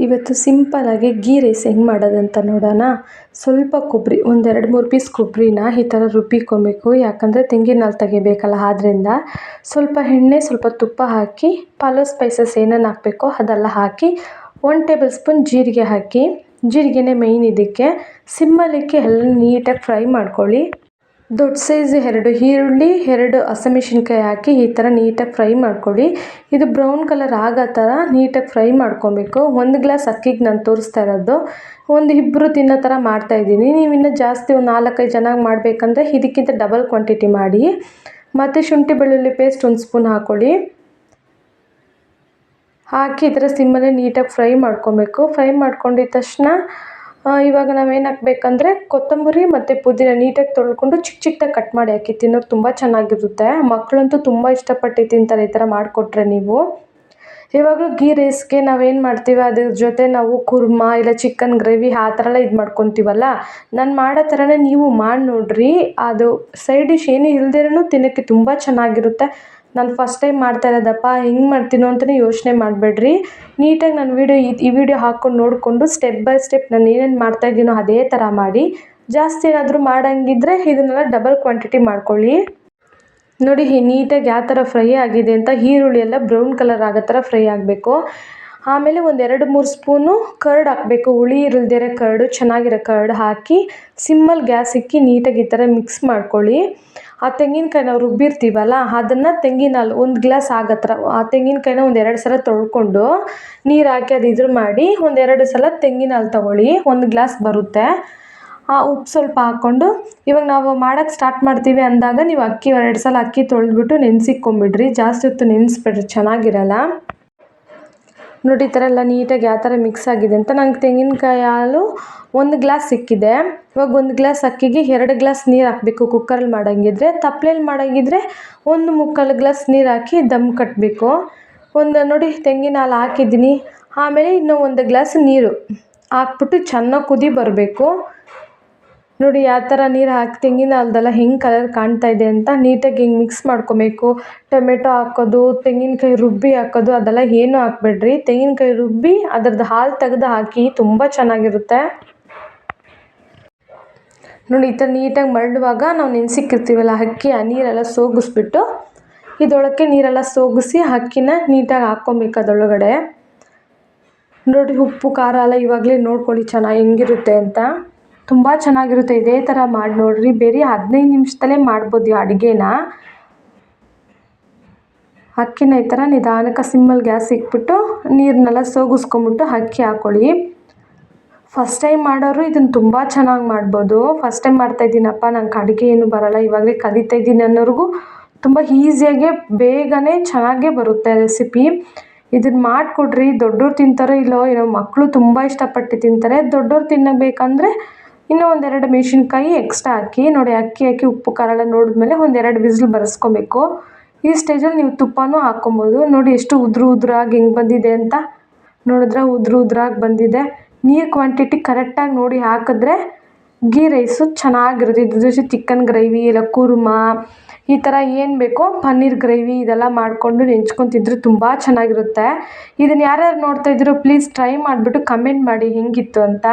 ಇವತ್ತು ಸಿಂಪಲ್ಲಾಗಿ ಗೀ ರೈಸ್ ಹೆಂಗೆ ಮಾಡೋದಂತ ನೋಡೋಣ. ಸ್ವಲ್ಪ ಕೊಬ್ಬರಿ, ಒಂದು 2-3 ಪೀಸ್ ಕೊಬ್ಬರಿನ ಈ ಥರ ರುಬ್ಬಿಕೊಬೇಕು. ಯಾಕಂದರೆ ತೆಂಗಿನ ಹಾಲು ತೆಗಿಬೇಕಲ್ಲ, ಆದ್ದರಿಂದ ಸ್ವಲ್ಪ ಎಣ್ಣೆ, ಸ್ವಲ್ಪ ತುಪ್ಪ ಹಾಕಿ ಪಲಾವ್ ಸ್ಪೈಸಸ್ ಏನೇನು ಹಾಕಬೇಕೋ ಅದೆಲ್ಲ ಹಾಕಿ 1 ಟೇಬಲ್ ಸ್ಪೂನ್ ಜೀರಿಗೆ ಹಾಕಿ, ಜೀರಿಗೆನೇ ಮೇಯ್ನ್ ಇದಕ್ಕೆ. ಸಿಮ್ಮಲ್ಲಿಕ್ಕೆ ಎಲ್ಲ ನೀಟಾಗಿ ಫ್ರೈ ಮಾಡ್ಕೊಳ್ಳಿ. ದೊಡ್ಡ ಸೈಜ್ 2 ಈರುಳ್ಳಿ, 2 ಹಸಿಮೆಣ್ಸಿನ್ಕಾಯಿ ಹಾಕಿ ಈ ಥರ ನೀಟಾಗಿ ಫ್ರೈ ಮಾಡ್ಕೊಳ್ಳಿ. ಇದು ಬ್ರೌನ್ ಕಲರ್ ಆಗೋ ಥರ ನೀಟಾಗಿ ಫ್ರೈ ಮಾಡ್ಕೊಬೇಕು. 1 ಗ್ಲಾಸ್ ಅಕ್ಕಿಗೆ ನಾನು ತೋರಿಸ್ತಾ ಇರೋದು, ಒಂದು ಇಬ್ಬರು ತಿನ್ನೋ ಥರ ಮಾಡ್ತಾಯಿದ್ದೀನಿ. ನೀವು ಇನ್ನೂ ಜಾಸ್ತಿ ಒಂದು 4-5 ಜನಕ್ಕೆ ಮಾಡಬೇಕಂದ್ರೆ ಇದಕ್ಕಿಂತ ಡಬಲ್ ಕ್ವಾಂಟಿಟಿ ಮಾಡಿ. ಮತ್ತು ಶುಂಠಿ ಬೆಳ್ಳುಳ್ಳಿ ಪೇಸ್ಟ್ 1 ಸ್ಪೂನ್ ಹಾಕ್ಕೊಳ್ಳಿ. ಹಾಕಿ ಈ ಥರ ಸಿಮ್ಮಲ್ಲೇ ನೀಟಾಗಿ ಫ್ರೈ ಮಾಡ್ಕೊಬೇಕು. ಫ್ರೈ ಮಾಡ್ಕೊಂಡಿದ್ದ ತಕ್ಷಣ ಇವಾಗ ನಾವೇನು ಹಾಕ್ಬೇಕಂದ್ರೆ ಕೊತ್ತಂಬರಿ ಮತ್ತು ಪುದೀನ ನೀಟಾಗಿ ತೊಳ್ಕೊಂಡು ಚಿಕ್ಕದಾಗಿ ಕಟ್ ಮಾಡಿ ಹಾಕಿ. ತಿನ್ನೋಕೆ ತುಂಬ ಚೆನ್ನಾಗಿರುತ್ತೆ. ಮಕ್ಕಳಂತೂ ತುಂಬ ಇಷ್ಟಪಟ್ಟು ತಿಂತಾರೆ ಈ ಥರ ಮಾಡಿಕೊಟ್ರೆ ನೀವು. ಇವಾಗಲೂ ಗೀ ರೈಸ್ಗೆ ನಾವೇನು ಮಾಡ್ತೀವಿ, ಅದ್ರ ಜೊತೆ ನಾವು ಕುರ್ಮಾ ಇಲ್ಲ ಚಿಕನ್ ಗ್ರೇವಿ ಆ ಥರ ಎಲ್ಲ ಇದು ಮಾಡ್ಕೊತೀವಲ್ಲ, ನಾನು ಮಾಡೋ ಥರನೇ ನೀವು ಮಾಡಿ ನೋಡಿರಿ. ಅದು ಸೈಡ್ ಡಿಶ್ ಏನು ಇಲ್ದಿರೂ ತಿನ್ನೋಕ್ಕೆ ತುಂಬ ಚೆನ್ನಾಗಿರುತ್ತೆ. ನಾನು ಫಸ್ಟ್ ಟೈಮ್ ಮಾಡ್ತಾ ಇರೋದಪ್ಪ, ಹೆಂಗೆ ಮಾಡ್ತೀನೋ ಅಂತಲೇ ಯೋಚನೆ ಮಾಡಬೇಡ್ರಿ. ನೀಟಾಗಿ ನಾನು ಈ ವಿಡಿಯೋ ಹಾಕ್ಕೊಂಡು ನೋಡಿಕೊಂಡು ಸ್ಟೆಪ್ ಬೈ ಸ್ಟೆಪ್ ನಾನು ಏನೇನು ಮಾಡ್ತಾಯಿದ್ದೀನೋ ಅದೇ ಥರ ಮಾಡಿ. ಜಾಸ್ತಿ ಏನಾದರೂ ಮಾಡೋಂಗಿದ್ರೆ ಇದನ್ನೆಲ್ಲ ಡಬಲ್ ಕ್ವಾಂಟಿಟಿ ಮಾಡ್ಕೊಳ್ಳಿ. ನೋಡಿ ನೀಟಾಗಿ ಯಾವ ಥರ ಫ್ರೈ ಆಗಿದೆ ಅಂತ. ಈರುಳ್ಳಿ ಎಲ್ಲ ಬ್ರೌನ್ ಕಲರ್ ಆಗೋ ಥರ ಫ್ರೈ ಆಗಬೇಕು. ಆಮೇಲೆ ಒಂದು 2-3 ಸ್ಪೂನು ಕರ್ಡ್ ಹಾಕಬೇಕು. ಹುಳಿ ಇರಲ್ದಿರೋ ಕರ್ಡು, ಚೆನ್ನಾಗಿರೋ ಕರ್ಡ್ ಹಾಕಿ ಸಿಮ್ಮಲ್ಲಿ ಗ್ಯಾಸ್ ಇಕ್ಕಿ ನೀಟಾಗಿ ಈ ಥರ ಮಿಕ್ಸ್ ಮಾಡ್ಕೊಳ್ಳಿ. ಆ ತೆಂಗಿನಕಾಯಿ ನಾವು ರುಬ್ಬಿರ್ತೀವಲ್ಲ, ಅದನ್ನು ತೆಂಗಿನ ಹಾಲು 1 ಗ್ಲಾಸ್ ಆಗೋ ಥರ, ಆ ತೆಂಗಿನಕಾಯಿನ ಒಂದು 2 ಸಲ ತೊಳ್ಕೊಂಡು ನೀರು ಹಾಕಿ ಅದು ಮಾಡಿ ಒಂದು 2 ಸಲ ತೆಂಗಿನ ಹಾಲು ತೊಗೊಳ್ಳಿ. 1 ಗ್ಲಾಸ್ ಬರುತ್ತೆ. ಉಪ್ಪು ಸ್ವಲ್ಪ ಹಾಕ್ಕೊಂಡು ಇವಾಗ ನಾವು ಮಾಡೋಕ್ಕೆ ಸ್ಟಾರ್ಟ್ ಮಾಡ್ತೀವಿ ಅಂದಾಗ ನೀವು ಅಕ್ಕಿ 2 ಸಲ ಅಕ್ಕಿ ತೊಳೆದ್ಬಿಟ್ಟು ನೆನೆಸಿಕ್ಕೊಂಬಿಡ್ರಿ. ಜಾಸ್ತಿ ಹೊತ್ತು ನೆನೆಸ್ಬಿಡ್ರಿ, ಚೆನ್ನಾಗಿರಲ್ಲ. ನೋಡಿ ಈ ಥರ ಎಲ್ಲ ನೀಟಾಗಿ ಯಾವ ಥರ ಮಿಕ್ಸ್ ಆಗಿದೆ ಅಂತ. ನಂಗೆ ತೆಂಗಿನಕಾಯಿ ಹಾಲು 1 ಗ್ಲಾಸ್ ಸಿಕ್ಕಿದೆ. ಇವಾಗ 1 ಗ್ಲಾಸ್ ಅಕ್ಕಿಗೆ 2 ಗ್ಲಾಸ್ ನೀರು ಹಾಕಬೇಕು. ಕುಕ್ಕರಲ್ಲಿ ಮಾಡೋಂಗಿದ್ರೆ, ತಪ್ಪಲೆಯಲ್ಲಿ ಮಾಡೋಂಗಿದ್ರೆ 1-3/4 ಗ್ಲಾಸ್ ನೀರು ಹಾಕಿ ದಮ್ ಕಟ್ಟಬೇಕು. ನೋಡಿ ತೆಂಗಿನ ಹಾಲು ಹಾಕಿದ್ದೀನಿ. ಆಮೇಲೆ ಇನ್ನೂ 1 ಗ್ಲಾಸ್ ನೀರು ಹಾಕ್ಬಿಟ್ಟು ಚೆನ್ನಾಗಿ ಕುದಿ ಬರಬೇಕು. ನೋಡಿ ಯಾವ ಥರ ನೀರು ಹಾಕಿ ತೆಂಗಿನ ಹಾಲ್ದೆಲ್ಲ ಹೆಂಗೆ ಕಲರ್ ಕಾಣ್ತಾ ಇದೆ ಅಂತ. ನೀಟಾಗಿ ಹಿಂಗೆ ಮಿಕ್ಸ್ ಮಾಡ್ಕೊಬೇಕು. ಟೊಮೆಟೊ ಹಾಕೋದು, ತೆಂಗಿನಕಾಯಿ ರುಬ್ಬಿ ಹಾಕೋದು ಅದೆಲ್ಲ ಏನೂ ಹಾಕ್ಬೇಡ್ರಿ. ತೆಂಗಿನಕಾಯಿ ರುಬ್ಬಿ ಅದ್ರದ್ದು ಹಾಲು ತೆಗೆದು ಹಾಕಿ, ತುಂಬ ಚೆನ್ನಾಗಿರುತ್ತೆ. ನೋಡಿ ಈ ಥರ ನೀಟಾಗಿ ಮರಳುವಾಗ ನಾವು ನೆನೆಸಿಕ್ಕಿರ್ತೀವಲ್ಲ ಅಕ್ಕಿ, ಆ ನೀರೆಲ್ಲ ಸೋಗಿಸ್ಬಿಟ್ಟು ಇದರೊಳಕ್ಕೆ ನೀರೆಲ್ಲ ಸೋಗಿಸಿ ಅಕ್ಕಿನ ನೀಟಾಗಿ ಹಾಕ್ಕೊಬೇಕು ಅದರೊಳಗಡೆ. ನೋಡಿ ಉಪ್ಪು ಖಾರ ಎಲ್ಲ ಇವಾಗಲೇ ನೋಡ್ಕೊಳ್ಳಿ ಚೆನ್ನಾಗಿ ಹೆಂಗಿರುತ್ತೆ ಅಂತ. ತುಂಬ ಚೆನ್ನಾಗಿರುತ್ತೆ. ಇದೇ ಥರ ಮಾಡಿ ನೋಡಿರಿ. ಬೇರೆ 15 ನಿಮಿಷದಲ್ಲೇ ಮಾಡ್ಬೋದು ಈ ಅಡುಗೆನ. ಅಕ್ಕಿನ ಈ ಥರ ನಿಧಾನಕ್ಕೆ ಸಿಮ್ಮಲ್ಲಿ ಗ್ಯಾಸ್ ಇಕ್ಬಿಟ್ಟು ನೀರನ್ನೆಲ್ಲ ಸೋಗಿಸ್ಕೊಂಬಿಟ್ಟು ಅಕ್ಕಿ ಹಾಕ್ಕೊಳ್ಳಿ. ಫಸ್ಟ್ ಟೈಮ್ ಮಾಡೋರು ಇದನ್ನು ತುಂಬ ಚೆನ್ನಾಗಿ ಮಾಡ್ಬೋದು. ಫಸ್ಟ್ ಟೈಮ್ ಮಾಡ್ತಾಯಿದ್ದೀನಪ್ಪ, ನಂಗೆ ಅಡುಗೆ ಏನು ಬರೋಲ್ಲ, ಇವಾಗಲೇ ಕಲಿತಾ ಇದ್ದೀನಿ ಅನ್ನೋರಿಗೂ ತುಂಬ ಈಸಿಯಾಗೆ ಬೇಗನೆ ಚೆನ್ನಾಗೇ ಬರುತ್ತೆ ರೆಸಿಪಿ. ಇದನ್ನು ಮಾಡಿಕೊಡ್ರಿ. ದೊಡ್ಡೋರು ತಿಂತಾರೋ ಇಲ್ಲೋ ಏನೋ, ಮಕ್ಕಳು ತುಂಬ ಇಷ್ಟಪಟ್ಟು ತಿಂತಾರೆ. ದೊಡ್ಡೋರು ತಿನ್ನಬೇಕಂದ್ರೆ ಇನ್ನೂ 1-2 ಮೆಣಸಿನ್ಕಾಯಿ ಎಕ್ಸ್ಟ್ರಾ ಹಾಕಿ. ನೋಡಿ ಅಕ್ಕಿ ಹಾಕಿ ಉಪ್ಪು ಖಾರ ಎಲ್ಲ ನೋಡಿದ್ಮೇಲೆ 1-2 ವಿಸಿಲ್ ಬರೆಸ್ಕೊಬೇಕು. ಈ ಸ್ಟೇಜಲ್ಲಿ ನೀವು ತುಪ್ಪನೂ ಹಾಕ್ಕೊಬೋದು. ನೋಡಿ ಎಷ್ಟು ಉದ್ರಾಗಿ ಹೆಂಗೆ ಬಂದಿದೆ ಅಂತ. ನೋಡಿದ್ರೆ ಉದ್ರಾಗಿ ಬಂದಿದೆ. ನೀರು ಕ್ವಾಂಟಿಟಿ ಕರೆಕ್ಟಾಗಿ ನೋಡಿ ಹಾಕಿದ್ರೆ ಗೀ ರೈಸು ಚೆನ್ನಾಗಿರುತ್ತೆ. ಇದ್ರ ಜೊತೆ ಚಿಕನ್ ಗ್ರೇವಿ ಇಲ್ಲ ಕುರ್ಮಾ ಈ ಥರ ಏನು ಬೇಕೋ, ಪನ್ನೀರ್ ಗ್ರೇವಿ ಇದೆಲ್ಲ ಮಾಡಿಕೊಂಡು ನೆಂಚ್ಕೊಂಡು ತಿಂದರೆ ತುಂಬ ಚೆನ್ನಾಗಿರುತ್ತೆ. ಇದನ್ನು ಯಾರ್ಯಾರು ನೋಡ್ತಾ ಇದ್ದೀರೋ ಪ್ಲೀಸ್ ಟ್ರೈ ಮಾಡಿಬಿಟ್ಟು ಕಮೆಂಟ್ ಮಾಡಿ ಹೆಂಗಿತ್ತು ಅಂತ.